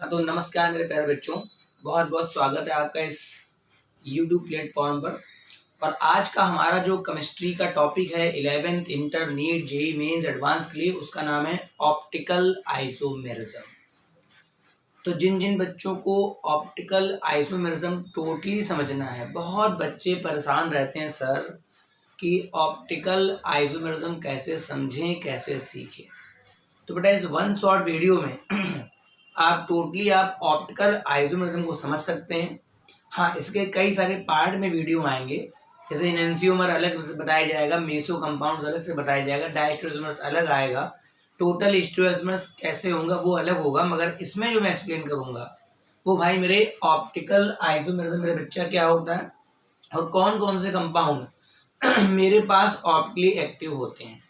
हाँ, तो नमस्कार मेरे प्यारे बच्चों। बहुत बहुत स्वागत है आपका इस YouTube प्लेटफॉर्म पर। और आज का हमारा जो केमिस्ट्री का टॉपिक है 11th inter NEET JEE mains advance के लिए, उसका नाम है ऑप्टिकल आइसोमेरिज्म। तो जिन जिन बच्चों को ऑप्टिकल आइसोमेरिज्म टोटली समझना है, बहुत बच्चे परेशान रहते हैं सर कि ऑप्टिकल आइसोमेरिज्म कैसे समझें, कैसे सीखें। तो बेटा इस वन शॉर्ट वीडियो में आप ऑप्टिकल आइसोमेरिज्म को समझ सकते हैं। हाँ, इसके कई सारे पार्ट में वीडियो आएंगे, जैसे एनेंशियोमर अलग बताया जाएगा, मेसो कंपाउंड्स अलग से बताया जाएगा, डायस्टेरियोमर्स अलग आएगा, टोटल स्टेरियोमर्स कैसे होगा वो अलग होगा। मगर इसमें जो मैं एक्सप्लेन करूंगा वो भाई मेरे ऑप्टिकल आइसोमेरिज्म मेरे बच्चा क्या होता है और कौन कौन से कंपाउंड मेरे पास ऑप्टिकली एक्टिव होते हैं।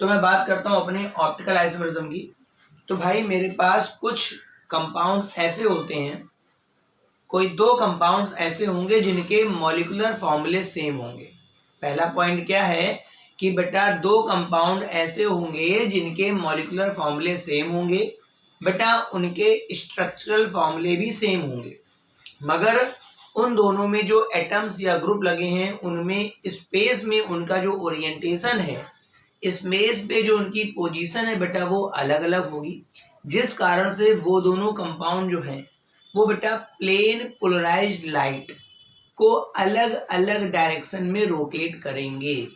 तो मैं बात करता हूँ अपने ऑप्टिकल आइसोमेरिज्म की। तो भाई मेरे पास कुछ कंपाउंड्स ऐसे होते हैं, कोई दो कंपाउंड्स ऐसे होंगे जिनके मॉलिक्यूलर फॉर्मूले सेम होंगे। पहला पॉइंट क्या है कि बेटा दो कंपाउंड ऐसे होंगे जिनके मॉलिक्यूलर फॉर्मूले सेम होंगे, बेटा उनके स्ट्रक्चरल फॉर्मूले भी सेम होंगे, मगर उन दोनों में जो एटम्स या ग्रुप लगे हैं उनमें स्पेस में उनका जो ओरिएंटेशन है, स्पेस पे जो उनकी पोजीशन है बेटा वो अलग अलग होगी, जिस कारण से वो दोनों कंपाउंड जो हैं वो बेटा प्लेन पोलराइज्ड लाइट को अलग अलग डायरेक्शन में रोटेट करेंगे।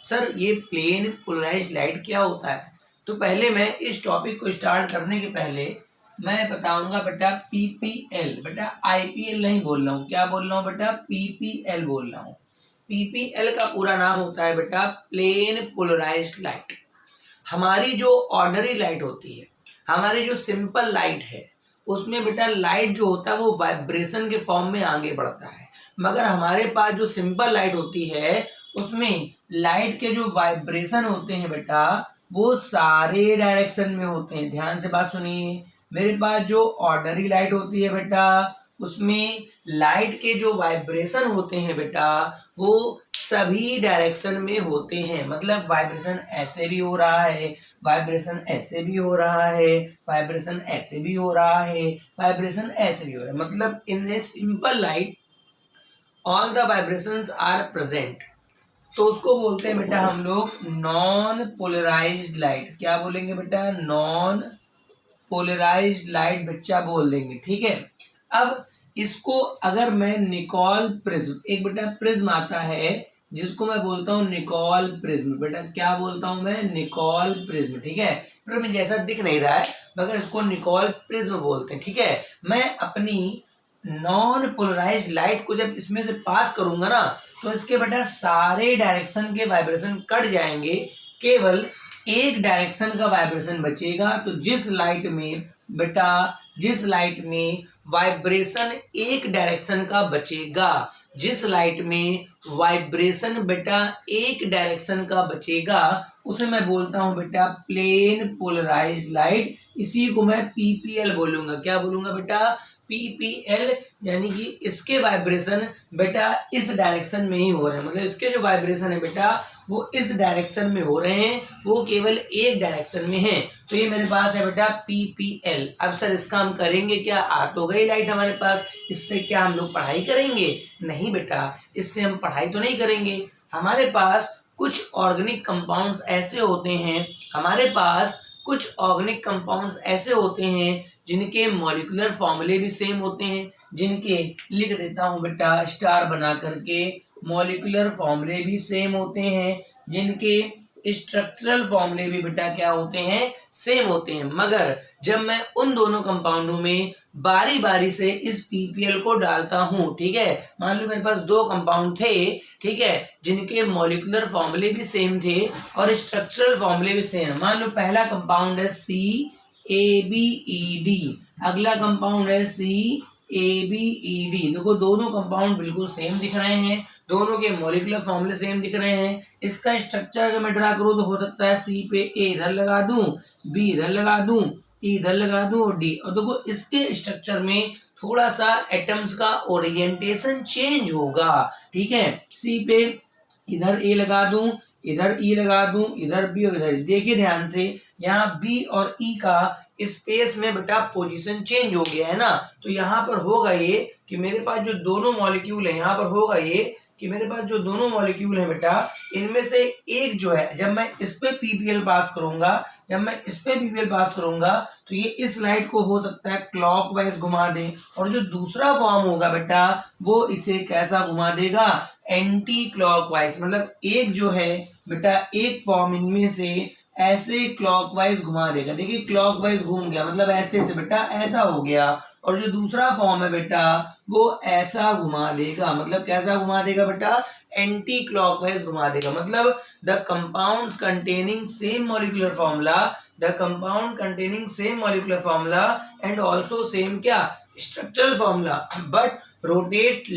सर ये प्लेन पोलराइज्ड लाइट क्या होता है? तो पहले मैं इस टॉपिक को स्टार्ट करने के पहले मैं बताऊंगा बेटा पीपीएल। बेटा आईपीएल नहीं बोल रहा हूँ, क्या बोल रहा हूँ बेटा? पीपीएल बोल रहा हूँ। पीपीएल का पूरा नाम होता है बेटा प्लेन पोलराइज्ड लाइट। हमारी जो ऑर्डनरी लाइट होती है, हमारी जो सिंपल लाइट है, उसमें बेटा लाइट जो होता है वो वाइब्रेशन के फॉर्म में आगे बढ़ता है, मगर हमारे पास जो सिंपल लाइट होती है उसमें लाइट के जो वाइब्रेशन होते हैं बेटा वो सारे डायरेक्शन में होते हैं। ध्यान से बात सुनिए, मेरे पास जो ऑर्डनरी लाइट होती है बेटा उसमें लाइट के जो वाइब्रेशन होते हैं बेटा वो सभी डायरेक्शन में होते हैं। मतलब वाइब्रेशन ऐसे भी हो रहा है, वाइब्रेशन ऐसे भी हो रहा है, वाइब्रेशन ऐसे भी हो रहा है, वाइब्रेशन ऐसे भी हो रहा है। मतलब in a simple light all the vibrations are present. तो उसको बोलते हैं बेटा हम लोग नॉन पोलराइज्ड लाइट। क्या बोलेंगे बेटा? नॉन पोलराइज्ड लाइट बच्चा बोल देंगे, ठीक है। अब इसको अगर मैं निकोल प्रिज्म, एक बेटा प्रिज्म आता है जिसको मैं बोलता हूँ निकोल प्रिज्म। बेटा क्या बोलता हूं मैं? निकोल प्रिज्म, ठीक है। प्रिज्म जैसा दिख नहीं रहा है मगर इसको निकोल प्रिज्म बोलते हैं, ठीक है। मैं अपनी नॉन पोलराइज्ड लाइट को जब इसमें से पास करूंगा ना तो इसके बेटा सारे डायरेक्शन के वाइब्रेशन कट जाएंगे, केवल एक डायरेक्शन का वाइब्रेशन बचेगा। तो जिस लाइट में वाइब्रेशन एक डायरेक्शन का बचेगा, जिस लाइट में वाइब्रेशन बेटा एक डायरेक्शन का बचेगा उसे मैं बोलता हूं बेटा प्लेन पोलराइज्ड लाइट। इसी को मैं पीपीएल बोलूंगा। क्या बोलूंगा बेटा? पीपीएल। यानी कि इसके वाइब्रेशन बेटा इस डायरेक्शन में ही हो रहे हैं, मतलब इसके जो वाइब्रेशन है बेटा वो इस डायरेक्शन में हो रहे हैं, वो केवल एक डायरेक्शन में है। तो ये मेरे पास है बेटा पीपीएल। अब सर इसका हम करेंगे क्या? आ तो गई लाइट हमारे पास, इससे क्या हम लोग पढ़ाई करेंगे? नहीं बेटा, इससे हम पढ़ाई तो नहीं करेंगे। हमारे पास कुछ ऑर्गेनिक कंपाउंड्स ऐसे होते हैं, जिनके मॉलिक्यूलर फॉर्मूले भी सेम होते हैं, जिनके लिख देता हूं बेटा स्टार बना करके, मॉलिक्यूलर फॉर्मूले भी सेम होते हैं, जिनके स्ट्रक्चरल फॉर्मूले भी बेटा क्या होते हैं? सेम होते हैं। मगर जब मैं उन दोनों कंपाउंडों में बारी बारी से इस पीपीएल को डालता हूं, ठीक है, मान लो मेरे पास दो कंपाउंड थे, ठीक है, जिनके मॉलिक्यूलर फॉर्मूले भी सेम थे और स्ट्रक्चरल फॉर्मूले भी सेम। मान लो पहला कंपाउंड है CABED, अगला कंपाउंड है CABED। देखो दोनों कंपाउंड बिल्कुल सेम दिख रहे हैं, दोनों के मॉलिक्यूलर फॉर्मूले सेम दिख रहे हैं। इसका स्ट्रक्चर अगर मैं ड्रा करूं तो हो सकता है C पे A इधर लगा दूं, B इधर लगा दूं, E इधर लगा दूं और D। और देखो इसके स्ट्रक्चर में थोड़ा सा एटम्स का ओरिएंटेशन चेंज होगा, ठीक है। C पे इधर A लगा दूं, इधर E लगा दूं, इधर B और इधर। देखिए ध्यान से, यहाँ B और E का स्पेस में बेटा पोजीशन चेंज हो गया है ना, तो यहाँ पर होगा ये कि मेरे पास जो दोनों मॉलिक्यूल है, यहाँ पर होगा ये कि मेरे पास जो दोनों मॉलिक्यूल है बेटा, इनमें से एक जो है, जब मैं इस पे पीपीएल पास करूंगा, जब मैं इस पे पीपीएल पास करूंगा तो ये इस लाइट को हो सकता है क्लॉकवाइज घुमा दे, और जो दूसरा फॉर्म होगा बेटा वो इसे कैसा घुमा देगा, एंटी क्लॉकवाइज। मतलब एक जो है बेटा, एक फॉर्म इनमें से ऐसे क्लॉकवाइज घुमा देगा। देखिए क्लॉकवाइज घूम गया, मतलब ऐसे से बेटा ऐसा हो गया, और जो दूसरा फॉर्म है बेटा वो ऐसा घुमा देगा। मतलब कैसा घुमा देगा बेटा, एंटी क्लॉकवाइज घुमा देगा। मतलब the compounds containing same molecular formula, the compound containing same molecular formula and also same क्या, structural formula, but rotate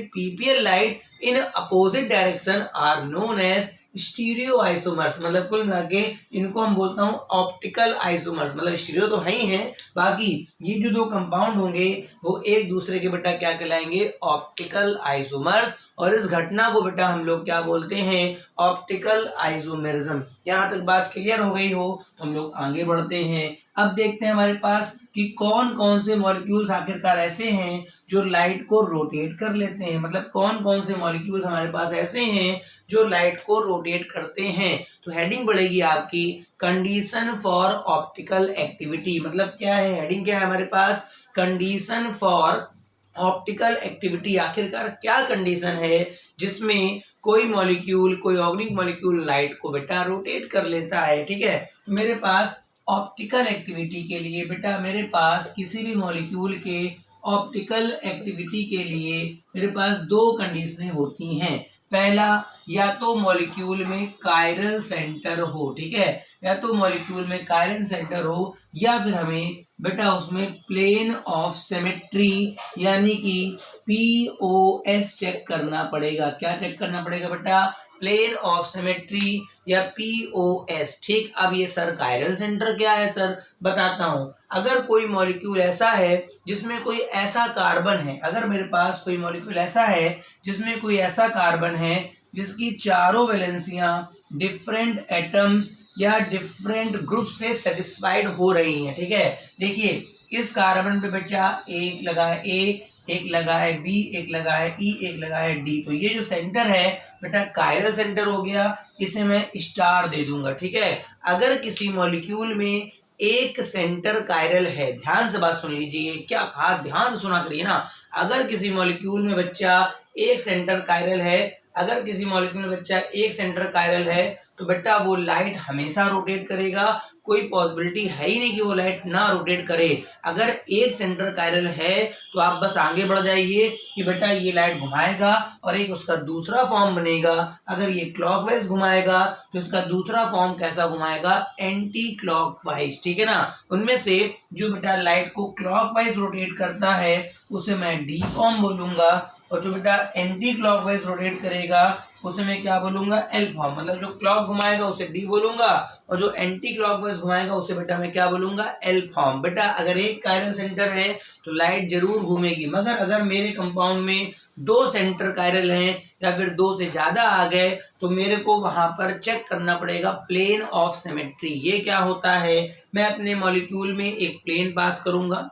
ppl light in opposite direction are known as stereoisomers. मतलब कुल मिला के इनको हम बोलता हूँ ऑप्टिकल आइसोमर्स। मतलब स्टीरियो तो है ही है, बाकी ये जो दो कंपाउंड होंगे वो एक दूसरे के बेटा क्या कहलाएंगे, ऑप्टिकल आइसोमर्स। और इस घटना को बेटा हम लोग क्या बोलते हैं, ऑप्टिकल आइसोमेरिज्म। यहाँ तक बात क्लियर हो गई हो तो हम लोग आगे बढ़ते हैं। अब देखते हैं हमारे पास कि कौन कौन से मॉलिक्यूल्स आखिरकार ऐसे हैं जो लाइट को रोटेट कर लेते हैं। मतलब कौन कौन से मॉलिक्यूल्स हमारे पास ऐसे हैं जो लाइट को रोटेट करते हैं। तो हेडिंग बढ़ेगी आपकी कंडीशन फॉर ऑप्टिकल एक्टिविटी। मतलब क्या है, हेडिंग क्या है हमारे पास, कंडीशन फॉर ऑप्टिकल एक्टिविटी। आखिरकार क्या कंडीशन है जिसमें कोई मॉलिक्यूल, कोई ऑर्गेनिक मॉलिक्यूल लाइट को बेटा रोटेट कर लेता है। ठीक है, मेरे पास ऑप्टिकल एक्टिविटी के लिए बेटा, मेरे पास किसी भी मॉलिक्यूल के ऑप्टिकल एक्टिविटी के लिए मेरे पास दो कंडीशनें होती हैं। पहला, या तो मॉलिक्यूल में कायरल सेंटर हो, ठीक है, या तो मॉलिक्यूल में कायरल सेंटर हो, या फिर हमें बेटा उसमें प्लेन ऑफ सिमेट्री यानी कि पीओएस चेक करना पड़ेगा। क्या चेक करना पड़ेगा बेटा, प्लेन ऑफ सिमेट्री या पीओएस। ठीक, अब ये सर कायरल सेंटर क्या है सर, बताता हूं। अगर कोई मॉलिक्यूल ऐसा है जिसमें कोई ऐसा कार्बन है, अगर मेरे पास कोई मॉलिक्यूल ऐसा है जिसमें कोई ऐसा कार्बन है जिसकी चारों वैलेंसियां डिफरेंट एटम्स या डिफरेंट ग्रुप से सेटिस्फाइड हो रही हैं। ठीक है, देखिए इस कार्बन पे बच्चा एक लगा है ए, एक लगा है बी, एक लगा है ई, एक लगा है डी। तो ये जो सेंटर है बेटा कायरल सेंटर हो गया, इसे मैं स्टार दे दूंगा। ठीक है, अगर किसी मॉलिक्यूल में एक सेंटर कायरल है, ध्यान से बात सुन लीजिए, क्या कहा, ध्यान से सुना करिए ना। अगर किसी मॉलिक्यूल में बच्चा एक सेंटर कायरल है, अगर किसी मॉलिक्यूल में बच्चा एक सेंटर कायरल है तो बेटा वो लाइट हमेशा रोटेट करेगा। कोई पॉसिबिलिटी है ही नहीं कि वो लाइट ना रोटेट करे। अगर एक सेंटर कायरल है तो आप बस आगे बढ़ जाइए कि बेटा ये लाइट घुमाएगा और एक उसका दूसरा फॉर्म बनेगा। अगर ये क्लॉकवाइज घुमाएगा तो इसका दूसरा फॉर्म कैसा घुमाएगा, एंटी क्लॉकवाइज। ठीक है ना, उनमें से जो बेटा लाइट को क्लॉकवाइज रोटेट करता है उसे मैं डी फॉर्म बोलूंगा, और जो बेटा एंटी क्लॉकवाइज रोटेट करेगा उसे मैं क्या बोलूंगा, एल फॉर्म। मतलब जो क्लॉक घुमाएगा उसे डी बोलूंगा और जो एंटी क्लॉकवाइज घुमाएगा उसे बेटा मैं क्या बोलूंगा, एल फॉर्म। बेटा अगर एक कायरल सेंटर है तो लाइट जरूर घूमेगी, मगर अगर मेरे कंपाउंड में दो सेंटर कायरल हैं या फिर दो से ज्यादा आ गए तो मेरे को वहां पर चेक करना पड़ेगा प्लेन ऑफ सिमेट्री। ये क्या होता है, मैं अपने मॉलिक्यूल में एक प्लेन पास करूंगा,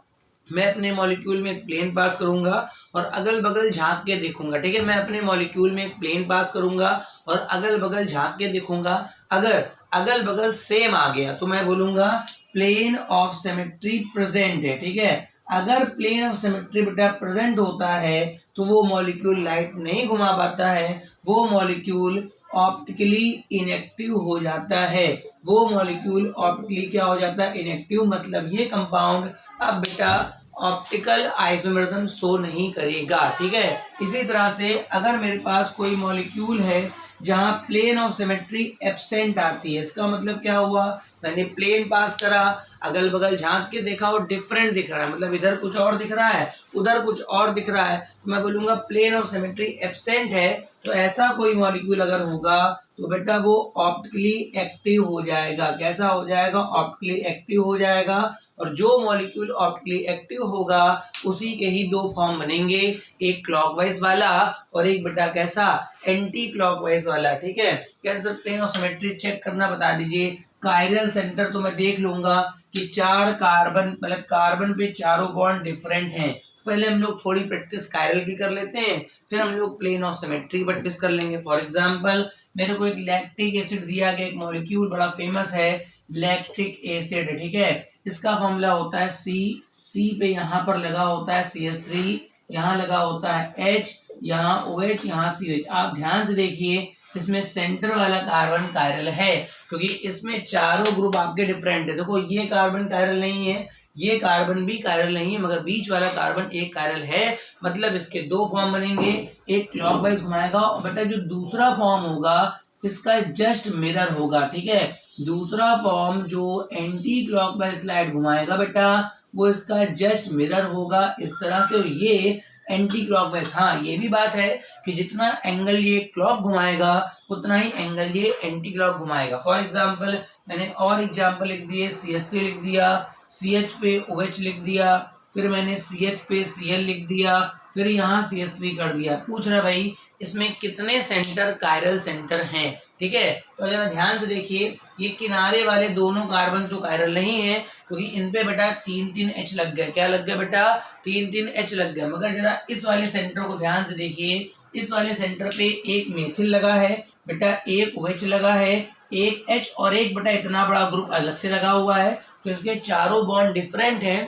मैं अपने मॉलिक्यूल में एक प्लेन पास करूंगा और अगल बगल झांक के देखूंगा। ठीक है, मैं अपने मॉलिक्यूल में एक प्लेन पास करूंगा और अगल बगल झांक के देखूंगा। अगर अगल बगल सेम आ गया तो मैं बोलूंगा प्लेन ऑफ सिमेट्री प्रेजेंट है। ठीक है, अगर प्लेन ऑफ सिमेट्री बेटा प्रेजेंट होता है तो वो मॉलिक्यूल लाइट नहीं घुमा पाता है, वो मॉलिक्यूल ऑप्टिकली इनएक्टिव हो जाता है। वो मॉलिक्यूल ऑप्टिकली क्या हो जाता है, इनएक्टिव। मतलब ये कंपाउंड अब बेटा ऑप्टिकल आइसोमेरिज्म शो नहीं करेगा। ठीक है, इसी तरह से अगर मेरे पास कोई मॉलिक्यूल है जहां प्लेन ऑफ सिमेट्री एब्सेंट आती है, इसका मतलब क्या हुआ, मैंने प्लेन पास करा, अगल बगल झांक के देखा और डिफरेंट दिख रहा है, मतलब इधर कुछ और दिख रहा है उधर कुछ और दिख रहा है, तो मैं बोलूंगा प्लेन ऑफ सिमेट्री एब्सेंट है। तो ऐसा कोई मॉलिक्यूल अगर होगा तो बेटा वो ऑप्टिकली एक्टिव हो जाएगा। कैसा हो जाएगा, ऑप्टिकली एक्टिव हो जाएगा। और जो मॉलिक्यूल ऑप्टिकली एक्टिव होगा उसी के ही दो फॉर्म बनेंगे, एक क्लॉकवाइज वाला और एक बेटा कैसा, एंटी क्लॉकवाइज वाला। ठीक है, कैंसर प्लेन ऑफ सिमेट्री चेक करना बता दीजिए। कायरल सेंटर तो मैं देख लूंगा कि 4 कार्बन मतलब कार्बन पे चारों बॉन्ड डिफरेंट हैं। पहले हम लोग थोड़ी प्रैक्टिस कायरल की कर लेते हैं, फिर हम लोग प्लेन ऑफ सिमेट्री प्रैक्टिस कर लेंगे। फॉर एग्जांपल मेरे को एक लैक्टिक एसिड दिया गया, एक मॉलिक्यूल बड़ा फेमस है लैक्टिक एसिड, ठीक है। इसका फॉर्मूला होता है सी पे यहाँ पर लगा होता है CH3, यहाँ लगा होता है H, यहाँ OH, यहाँ CH। आप ध्यान से देखिए इसमें सेंटर वाला कार्बन कायरल है, क्योंकि इसमें चारों ग्रुप आपके डिफरेंट है। देखो ये कार्बन कायरल नहीं है, ये कार्बन भी कायरल नहीं है, मगर बीच वाला कार्बन एक कायरल है। मतलब इसके दो फॉर्म बनेंगे, एक क्लॉकवाइज घुमाएगा और बेटा जो दूसरा फॉर्म होगा इसका जस्ट मिरर होगा, ठीक है। दूसरा फॉर्म जो एंटी क्लॉकवाइज स्लाइड घुमाएगा बेटा वो इसका जस्ट मिरर होगा इस तरह से। ये एंटी क्लॉकवाइज, हाँ ये भी बात है कि जितना एंगल ये क्लॉक घुमाएगा उतना ही एंगल ये एंटी क्लॉक घुमाएगा। फॉर एग्जांपल मैंने और एग्जांपल लिख दिए, CH3 लिख दिया, CH पे OH लिख दिया, फिर मैंने CH पे Cl लिख दिया, फिर यहाँ CH3 कर दिया। पूछ रहा भाई इसमें कितने सेंटर कायरल सेंटर हैं, ठीक है। तो जरा ध्यान से देखिए, ये किनारे वाले दोनों कार्बन तो कायरल नहीं है, क्योंकि इन पे बेटा 3 H लग गए। क्या लग गया बेटा? 3 H लग गया। मगर जरा इस वाले सेंटर को ध्यान से देखिए, इस वाले सेंटर पे एक मेथिल लगा है बेटा, एक OH लगा है, एक H और एक बेटा इतना बड़ा ग्रुप अलग से लगा हुआ है, तो इसके चारों बॉन्ड डिफरेंट हैं,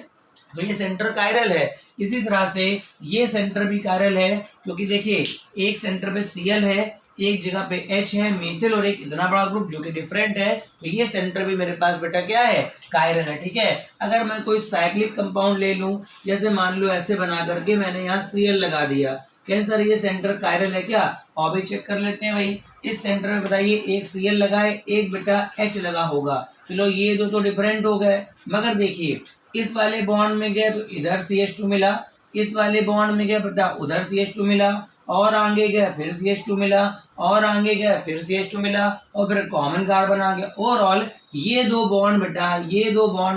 तो ये सेंटर कायरल है। इसी तरह से ये सेंटर भी कायरल है, क्योंकि देखिए एक सेंटर पे Cl है, एक जगह पे H है मेथिल और एक इतना बड़ा ग्रुप जो कि डिफरेंट है, तो ये सेंटर भी मेरे पास बेटा क्या है? कायरल है, ठीक है। अगर मैं कोई साइक्लिक कंपाउंड ले लूं, जैसे मान लो ऐसे बना करके मैंने यहाँ Cl लगा दिया, क्या सर ये सेंटर कायरल है क्या? और भी चेक कर लेते हैं भाई। इस सेंटर में बताइए एक Cl लगा है, एक बेटा H लगा होगा, चलो ये दो तो डिफरेंट हो गए। मगर देखिए इस वाले बॉन्ड में गए तो इधर CH2 मिला, इस वाले बॉन्ड में गया बेटा उधर CH2 मिला, और आगे गया फिर CH2 मिला, और आगे गया फिर CH2 मिला, और फिर कॉमन कार्बन आ गया। ओवरऑल ये दो बॉन्ड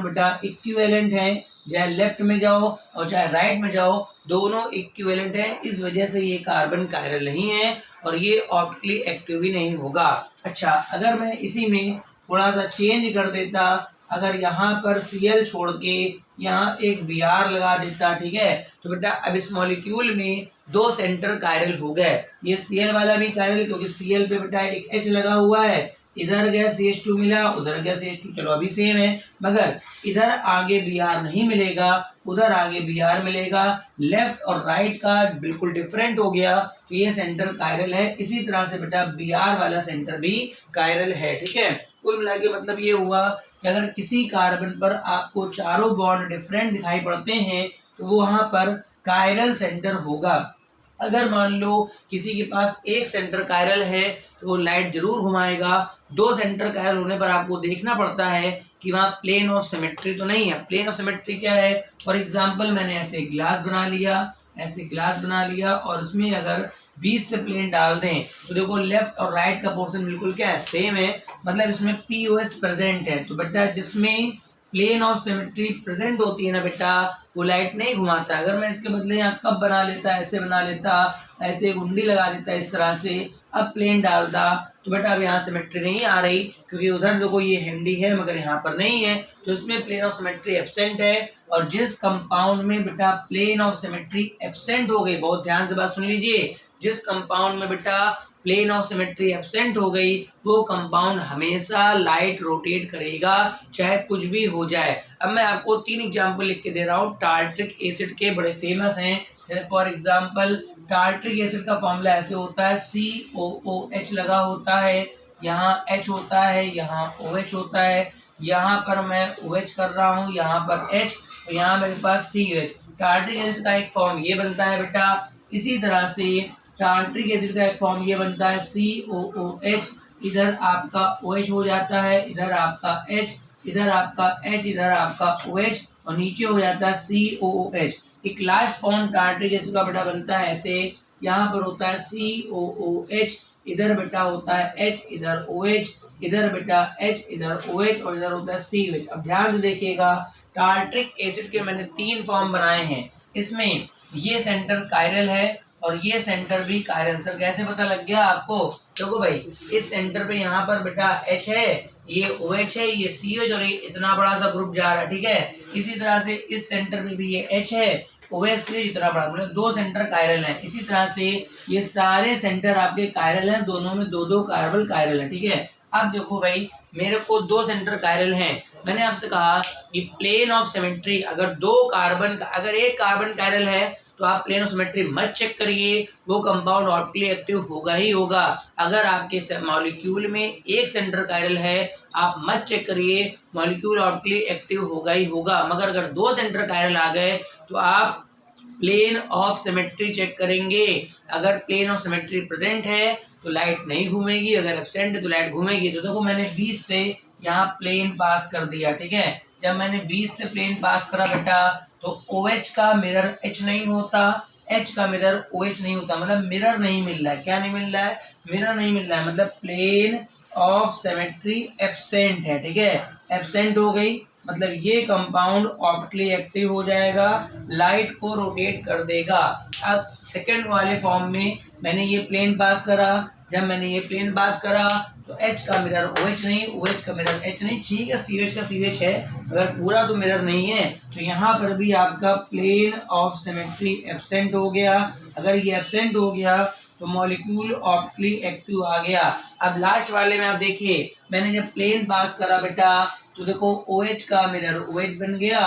बेटा इक्विवेलेंट हैं, चाहे लेफ्ट में जाओ और चाहे राइट में जाओ दोनों इक्विवेलेंट हैं। इस वजह से ये कार्बन कायरल नहीं है और ये ऑप्टिकली एक्टिव भी नहीं होगा। अच्छा, अगर मैं इसी में थोड़ा सा चेंज कर देता, अगर यहाँ पर Cl छोड़ के यहाँ एक Br लगा देता, ठीक है, तो बेटा अब इस मॉलिक्यूल में दो सेंटर कायरल हो गए। ये Cl वाला भी कायरल, क्योंकि Cl पे बेटा एक H लगा हुआ है, इधर गया CH2 मिला, उधर गया CH2, चलो अभी सेम है। मगर इधर आगे Br नहीं मिलेगा, उधर आगे Br मिलेगा, लेफ्ट और राइट का बिल्कुल डिफरेंट हो गया, तो ये सेंटर कायरल है। इसी तरह से बेटा Br वाला सेंटर भी कायरल है, ठीक है। कुल मिला के मतलब ये हुआ कि अगर किसी कार्बन पर आपको चारों बॉन्ड डिफरेंट दिखाई पड़ते हैं तो वो वहां पर कायरल सेंटर होगा। अगर मान लो किसी के पास एक सेंटर कायरल है तो वो लाइट जरूर घुमाएगा। दो सेंटर कायरल होने पर आपको देखना पड़ता है कि वहाँ प्लेन ऑफ सिमेट्री तो नहीं है। प्लेन ऑफ सिमेट्री क्या है? फॉर एग्जांपल मैंने ऐसे ग्लास बना लिया और उसमें अगर 20 से प्लेन डाल दें तो देखो लेफ्ट और राइट का पोर्शन बिल्कुल क्या है? सेम है। मतलब इसमें POS प्रेजेंट है। तो बेटा जिसमें प्लेन ऑफ सिमेट्री प्रेजेंट होती है ना बेटा, वो लाइट नहीं घुमाता। अगर मैं इसके बदले यहाँ कप बना लेता, ऐसे बना लेता, ऐसे गुंडी लगा देता इस तरह से, अब प्लेन डालता, तो बेटा अब यहाँ सिमेट्री नहीं आ रही, क्योंकि उधर देखो ये हैंडी है मगर यहाँ पर नहीं है, तो इसमें प्लेन ऑफ सिमेट्री एब्सेंट है। और जिस कंपाउंड में बेटा प्लेन ऑफ सिमेट्री एब्सेंट हो गई, बहुत ध्यान से बात सुन लीजिए, जिस कंपाउंड में बेटा प्लेन ऑफ सिमेट्री एब्सेंट हो गई वो कंपाउंड हमेशा लाइट रोटेट करेगा, चाहे कुछ भी हो जाए। अब मैं आपको 3 एग्जांपल लिख के दे रहा हूँ, टार्ट्रिक एसिड के, बड़े फेमस हैं। जैसे फॉर एग्जांपल टार्ट्रिक एसिड का फॉर्मूला ऐसे होता है, COOH लगा होता है, यहाँ H होता है, यहाँ OH होता है, यहाँ पर मैं OH कर रहा हूँ, यहाँ पर H, और यहाँ मेरे पास CH। टार्ट्रिक एसिड का एक फॉर्म ये बनता है बेटा। इसी तरह से टार्ट्रिक एसिड का एक फॉर्म ये बनता है COOH, इधर आपका OH हो जाता है, इधर आपका H, इधर आपका H, इधर आपका OH, और नीचे हो जाता है COOH। एक लास्ट फॉर्म टार्ट्रिक एसिड का बेटा बनता है ऐसे, यहाँ पर होता है COOH, इधर बेटा होता है H, इधर OH, इधर बेटा H, इधर OH, और इधर होता है COH। अब ध्यान से देखिएगा, टार्ट्रिक एसिड के मैंने 3 फॉर्म बनाए हैं। इसमें ये सेंटर कायरल है, और ये सेंटर भी कायरल। सर कैसे पता लग गया आपको? देखो भाई, इस सेंटर पे यहाँ पर बेटा H है, ये OH है, ये CH और ये इतना बड़ा सा ग्रुप जा रहा है, ठीक है। इसी तरह से इस सेंटर पे भी ये H है, OH से इतना बड़ा, मतलब 2 सेंटर कायरल हैं। इसी तरह से ये सारे सेंटर आपके कायरल हैं, दोनों में 2-2 कार्बन कायरल है, ठीक है। अब देखो भाई, मेरे को 2 सेंटर कायरल हैं। मैंने आपसे कहा कि प्लेन ऑफ सिमेट्री, अगर 2 कार्बन का, अगर एक कार्बन कायरल है तो आप प्लेन ऑफ सिमेट्री मत चेक करिए, वो कंपाउंड ऑप्टिकली एक्टिव होगा ही होगा। अगर आपके मॉलिक्यूल में एक सेंटर कायरल है, आप मत चेक करिए, मॉलिक्यूल ऑप्टिकली एक्टिव होगा ही होगा। मगर अगर 2 सेंटर कायरल आ गए तो आप प्लेन ऑफ सिमेट्री चेक करेंगे। अगर प्लेन ऑफ सिमेट्री प्रेजेंट है तो लाइट नहीं घूमेगी, अगर एब्सेंट है तो लाइट घूमेगी। तो देखो मैंने 20 से यहाँ प्लेन पास कर दिया, ठीक है। जब मैंने 20 से प्लेन पास करा बेटा, तो OH का मिरर H नहीं होता, H का मिरर OH नहीं होता, मतलब मिरर नहीं मिल रहा है। क्या नहीं मिल रहा है? मिरर नहीं मिल रहा है, मतलब प्लेन ऑफ सिमेट्री एब्सेंट है, ठीक है। एब्सेंट हो गई, मतलब ये कंपाउंड ऑप्टिकली एक्टिव हो जाएगा, लाइट को रोटेट कर देगा। अब सेकंड वाले फॉर्म में मैंने ये प्लेन पास करा, जब मैंने ये प्लेन पास करा तो H का मिरर OH नहीं, OH का मिरर H नहीं, ठीक है, CH का CH है, अगर पूरा तो मिरर नहीं है तो यहाँ पर भी आपका प्लेन ऑफ सिमेट्री एब्सेंट हो गया। अगर ये एब्सेंट हो गया तो मॉलिक्यूल ऑप्टिकली एक्टिव आ गया। अब लास्ट वाले में आप देखिए, मैंने जब प्लेन पास करा बेटा, तो देखो OH का मिरर OH बन गया,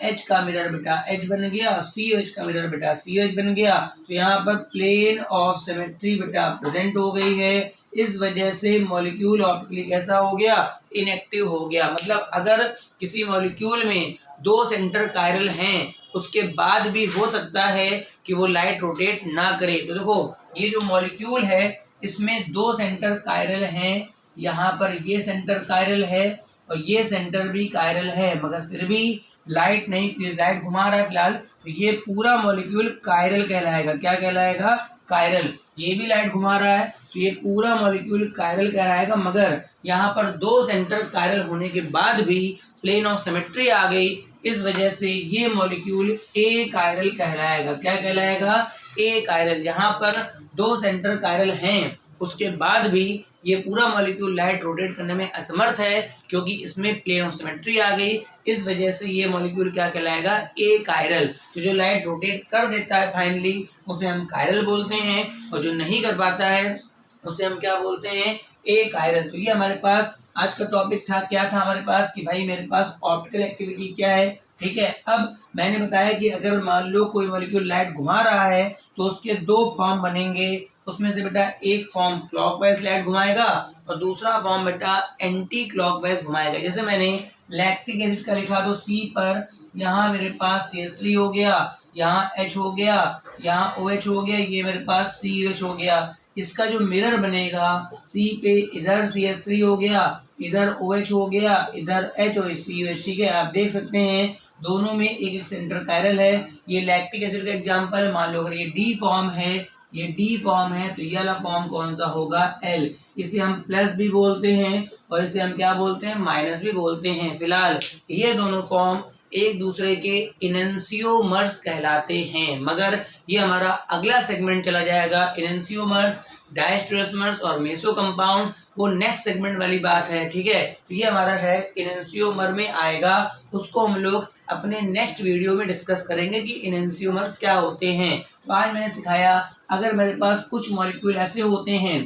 H का मिरर बेटा H बन गया, CH का मिरर बेटा CH बन गया। तो यहाँ पर प्लेन ऑफ सिमेट्री बेटा प्रेजेंट हो गई है। इस वजह से मॉलिक्यूल ऑप्टिकली कैसा हो गया? इनएक्टिव हो गया। मतलब अगर किसी मॉलिक्यूल में 2 सेंटर कायरल हैं, उसके बाद भी हो सकता है कि वो लाइट रोटेट ना करे। तो देखो ये जो मॉलिक्यूल है इसमें 2 सेंटर कायरल हैं, यहाँ पर ये सेंटर कायरल है और ये सेंटर भी कायरल है, मगर फिर भी लाइट नहीं, लाइट घुमा रहा है फिलहाल, तो ये पूरा मॉलिक्यूल कायरल कहलाएगा। क्या कहलाएगा? कायरल। ये भी लाइट घुमा रहा है तो ये पूरा मॉलिक्यूल कायरल कहलाएगा। मगर यहाँ पर 2 सेंटर कायरल होने के बाद भी प्लेन ऑफ सिमेट्री आ गई, इस वजह से ये मॉलिक्यूल ए कायरल कहलाएगा। क्या कहलाएगा? ए कायरल। यहाँ पर 2 सेंटर कायरल हैं, उसके बाद भी ये पूरा मॉलिक्यूल लाइट रोटेट करने में असमर्थ है, क्योंकि इसमें प्लेन ऑफ सिमेट्री आ गई। इस वजह से ये मॉलिक्यूल क्या कहलाएगा? ए कायरल। तो जो लाइट रोटेट कर देता है फाइनली, उसे हम कायरल बोलते हैं, और जो नहीं कर पाता है उसे हम क्या बोलते हैं? ए कायरल। तो ये हमारे पास आज का टॉपिक था। क्या था हमारे पास कि भाई मेरे पास ऑप्टिकल एक्टिविटी क्या है, ठीक है। अब मैंने बताया कि अगर मान लो कोई मॉलिक्यूल लाइट घुमा रहा है तो उसके 2 फॉर्म बनेंगे। उसमें से बेटा एक फॉर्म क्लॉकवाइज लाइट घुमाएगा और दूसरा फॉर्म बेटा एंटी क्लॉकवाइज घुमाएगा। जैसे मैंने लैक्टिक एसिड का लिखा तो C पर, यहाँ मेरे पास CH3 हो गया, यहाँ H हो गया, यहाँ OH हो गया, ये मेरे पास CH हो गया। इसका जो मिरर बनेगा C पे, इधर CH3 हो गया, इधर OH हो गया, इधर H और CH, ठीक है। आप देख सकते हैं दोनों में एक एक सेंटर कायरल है। ये लैक्टिक एसिड का एग्जांपल है। मान लो अगर ये D फॉर्म है, ये D फॉर्म है, तो ये वाला फॉर्म कौन सा होगा? L। इसे हम प्लस भी बोलते हैं और इसे हम क्या बोलते हैं? माइनस भी बोलते हैं। फिलहाल ये दोनों फॉर्म एक दूसरे के इनेंसियोमर्स कहलाते हैं। मगर ये हमारा अगला सेगमेंट चला जाएगा, इनेंसियोमर्स, डायस्टेरियोमर्स और मेसो कंपाउंड्स, वो नेक्स्ट सेगमेंट वाली बात है, ठीक है। तो ये हमारा है इनेंसियोमर में आएगा, उसको हम लोग अपने नेक्स्ट वीडियो में डिस्कस करेंगे कि इनेंसियोमर्स क्या होते हैं। तो आज मैंने सिखाया, अगर मेरे पास कुछ मॉलिक्यूल ऐसे होते हैं,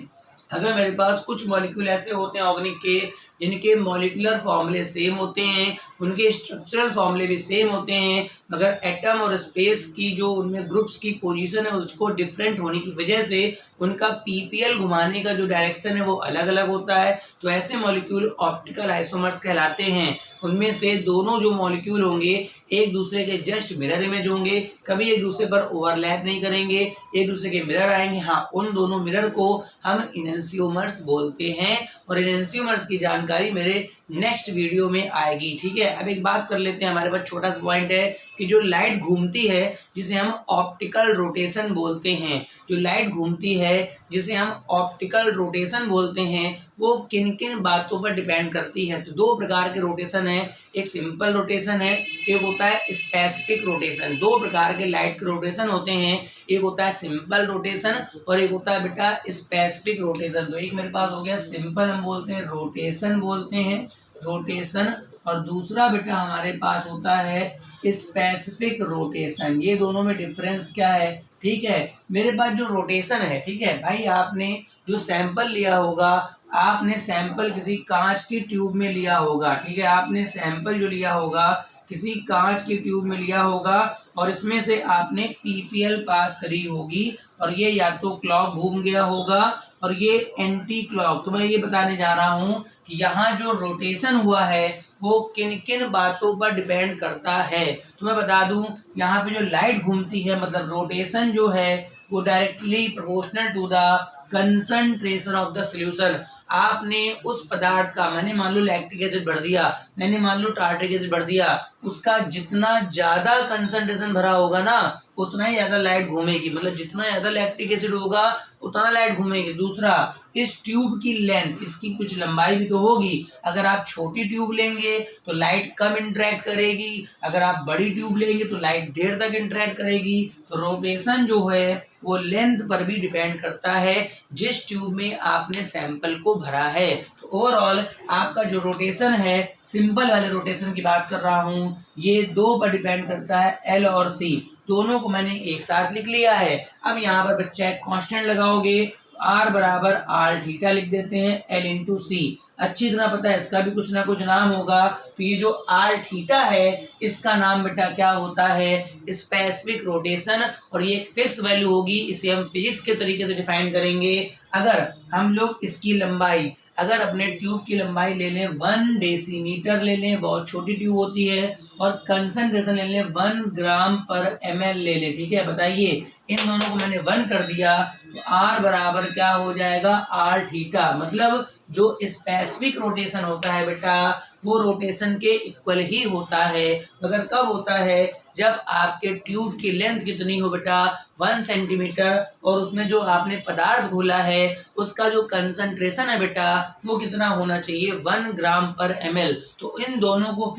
अगर मेरे पास कुछ मॉलिक्यूल ऐसे होते हैं ऑर्गेनिक के, जिनके मॉलिक्यूलर फॉर्मूले सेम होते हैं, उनके स्ट्रक्चरल फॉर्मूले भी सेम होते हैं, मगर एटम और स्पेस की जो उनमें ग्रुप्स की पोजीशन है उसको डिफरेंट होने की वजह से उनका पीपीएल घुमाने का जो डायरेक्शन है वो अलग अलग होता है। तो ऐसे मॉलिक्यूल ऑप्टिकल आइसोमर्स कहलाते हैं। उनमें से दोनों जो मॉलिक्यूल होंगे एक दूसरे के जस्ट मिरर इमेज होंगे, कभी एक दूसरे पर ओवरलैप नहीं करेंगे, एक दूसरे के मिरर आएंगे। हाँ, उन दोनों मिरर को हम इनेंसियोमर्स बोलते हैं। और इनेंसियोमर्स की जानकारी जानकारी मेरे नेक्स्ट वीडियो में आएगी। ठीक है, अब एक बात कर लेते हैं, हमारे पास छोटा सा पॉइंट है कि जो लाइट घूमती है जिसे हम ऑप्टिकल रोटेशन बोलते हैं, जो लाइट घूमती है जिसे हम ऑप्टिकल रोटेशन बोलते हैं, वो किन किन बातों पर डिपेंड करती है। तो दो प्रकार के रोटेशन है, एक सिंपल रोटेशन है, एक होता है स्पेसिफिक रोटेशन। दो प्रकार के लाइट के रोटेशन होते हैं, एक होता है सिंपल रोटेशन और एक होता है बेटा स्पेसिफिक रोटेशन। तो एक मेरे पास हो गया सिंपल, हम बोलते हैं रोटेशन बोलते हैं, रोटेशन, और दूसरा बेटा हमारे पास होता है स्पेसिफिक रोटेशन। ये दोनों में डिफरेंस क्या है? ठीक है, मेरे पास जो रोटेशन है, ठीक है भाई, आपने जो सैंपल लिया होगा, आपने सैंपल किसी कांच की ट्यूब में लिया होगा। ठीक है, आपने सैंपल जो लिया होगा किसी कांच की ट्यूब में लिया होगा और इसमें से आपने पीपीएल पास करी होगी और ये या तो क्लॉक घूम गया होगा और ये एंटी क्लॉक। तो मैं ये बताने जा रहा हूँ कि यहाँ जो रोटेशन हुआ है वो किन किन बातों पर डिपेंड करता है। तो मैं बता दूं, यहाँ पे जो लाइट घूमती है मतलब रोटेशन जो है वो directly proportional to the concentration of the solution. आपने उस पदार्थ का, मैंने मान लो लैक्टिक एसिड भर दिया, मैंने मान लो टार्ट्रिक एसिड भर दिया, उसका जितना ज्यादा कंसंट्रेशन भरा होगा ना उतना ही ज्यादा लाइट घूमेगी। मतलब जितना ज्यादा लैक्टिक एसिड होगा उतना लाइट घूमेगी। दूसरा, इस ट्यूब की लेंथ, इसकी कुछ लंबाई भी तो होगी। अगर आप छोटी ट्यूब लेंगे तो लाइट कम इंटरेक्ट करेगी, अगर आप बड़ी ट्यूब लेंगे तो लाइट देर तक इंटरेक्ट करेगी। तो रोटेशन जो है वो लेंथ पर भी डिपेंड करता है जिस ट्यूब में आपने सैंपल को भरा है। तो ओवरऑल आपका जो रोटेशन है, सिंपल वाले रोटेशन की बात कर रहा हूँ, ये दो पर डिपेंड करता है, एल और सी। दोनों को मैंने एक साथ लिख लिया है। अब यहाँ पर बच्चा एक कांस्टेंट लगाओगे, आर बराबर आर थीटा लिख देते हैं, एल इंटू सी। अच्छी तरह पता है इसका भी कुछ ना कुछ नाम होगा। तो ये जो आर थीटा है इसका नाम बेटा क्या होता है? Specific rotation. और ये एक फिक्स वैल्यू होगी, इसे हम फिजिक्स के तरीके से डिफाइन करेंगे। अगर हम लोग इसकी लंबाई, अगर अपने ट्यूब की लंबाई ले लें 1 डेसीमीटर ले लें, बहुत छोटी ट्यूब होती है, और कंसंट्रेशन ले लें 1 ग्राम पर ml ले लें। ठीक है, बताइए इन दोनों को मैंने 1 कर दिया तो R बराबर क्या हो जाएगा? R theta. मतलब जो स्पेसिफिक रोटेशन होता है बेटा वो रोटेशन के इक्वल ही होता है। मगर कब होता है? जब आपके ट्यूब की लेंथ कितनी हो बेटा? 1 सेंटीमीटर, और उसमें जो आपने पदार्थ घोला है उसका जो कंसंट्रेशन है बेटा वो कितना होना चाहिए? 1 ग्राम पर ml। तो इन दोनों को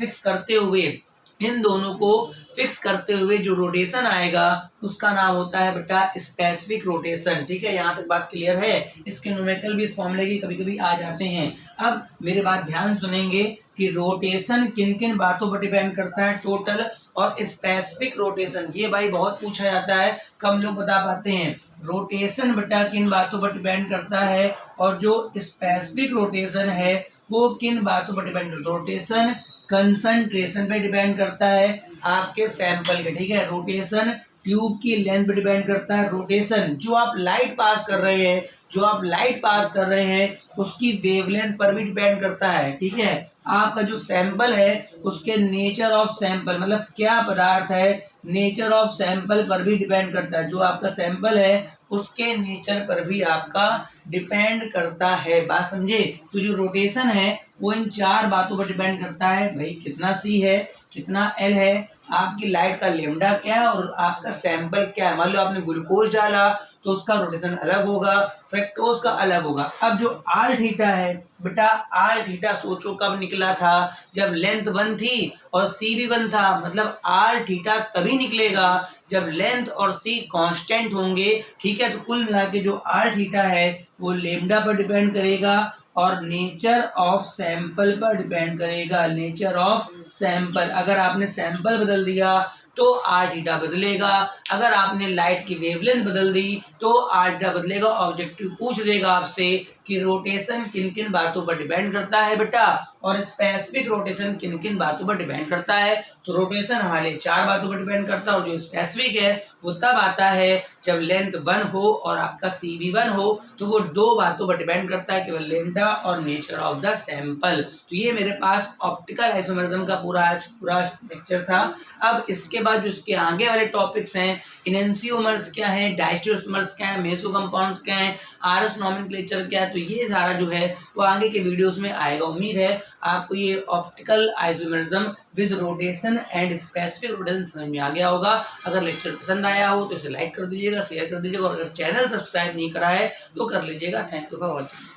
फिक्स करते हुए जो रोटेशन आएगा उसका नाम होता है बेटा स्पेसिफिक रोटेशन। ठीक है, यहाँ तक बात क्लियर है? इसके न्यूमेरिकल भी इस फॉर्मूले के कभी कभी आ जाते हैं। अब मेरे बात ध्यान सुनेंगे कि रोटेशन किन किन बातों पर डिपेंड करता है, टोटल और स्पेसिफिक रोटेशन। ये भाई बहुत पूछा जाता है, कम लोग बता पाते हैं। रोटेशन बेटा किन बातों पर डिपेंड करता है और जो स्पेसिफिक रोटेशन है वो किन बातों पर डिपेंड करता है? रोटेशन कंसंट्रेशन पे डिपेंड करता है आपके सैंपल के। ठीक है, रोटेशन ट्यूब की लेंथ पे डिपेंड करता है, रोटेशन जो आप लाइट पास कर रहे हैं उसकी वेवलेंथ पर भी डिपेंड करता है। ठीक है, आपका जो सैंपल है उसके नेचर ऑफ सैंपल, मतलब क्या पदार्थ है, नेचर ऑफ सैंपल पर भी डिपेंड करता है। जो आपका सैंपल है उसके नेचर पर भी आपका डिपेंड करता है। बात समझे? तो जो रोटेशन है वो इन 4 बातों पर डिपेंड करता है। भाई कितना सी है, कितना एल है, आपकी लाइट का लेमडा क्या है और आपका सैंपल क्या है। मान लो आपने ग्लूकोज डाला तो उसका रोटेशन अलग होगा, फ्रक्टोज का अलग होगा। अब जो आर थीटा है बेटा, आर थीटा सोचो कब निकला था? जब लेंथ 1 थी और सी भी 1 था। मतलब आर थीटा तभी निकलेगा जब लेंथ और सी कांस्टेंट होंगे। ठीक है, तो कुल मिला के जो आर थीटा है वो लेमडा पर डिपेंड करेगा और नेचर ऑफ सैंपल पर डिपेंड करेगा। नेचर ऑफ सैंपल, अगर आपने सैंपल बदल दिया तो आर थीटा बदलेगा, अगर आपने लाइट की वेवलेंथ बदल दी तो आर थीटा बदलेगा। ऑब्जेक्टिव पूछ देगा आपसे कि रोटेशन किन किन बातों पर डिपेंड करता है बेटा और स्पेसिफिक रोटेशन किन किन बातों पर डिपेंड करता है। तो रोटेशन हमारे 4 बातों पर डिपेंड करता है और जो स्पेसिफिक है वो तब आता है जब लेंथ 1 हो और आपका सी भी 1 हो। तो वो 2 बातों पर डिपेंड करता है, केवल लेमडा और नेचर ऑफ द सैंपल। तो ये मेरे पास ऑप्टिकल आइसोमेरिज्म का पूरा लेक्चर था। अब इसके बाद जो इसके आगे वाले टॉपिक्स हैं, इनेंशियोमर्स क्या है, डायस्टेरियोमर्स क्या है, मेसो कंपाउंड्स क्या है, आरएस नोमेनक्लेचर क्या है, तो ये सारा जो है वो आगे के वीडियोस में आएगा। उम्मीद है आपको ये optical isomerism with rotation and specific rotation समझ में आ गया होगा। अगर लेक्चर पसंद आया हो तो इसे लाइक कर दीजिएगा, शेयर कर दीजिएगा, और अगर चैनल सब्सक्राइब नहीं करा है तो कर लीजिएगा। Thank you for watching.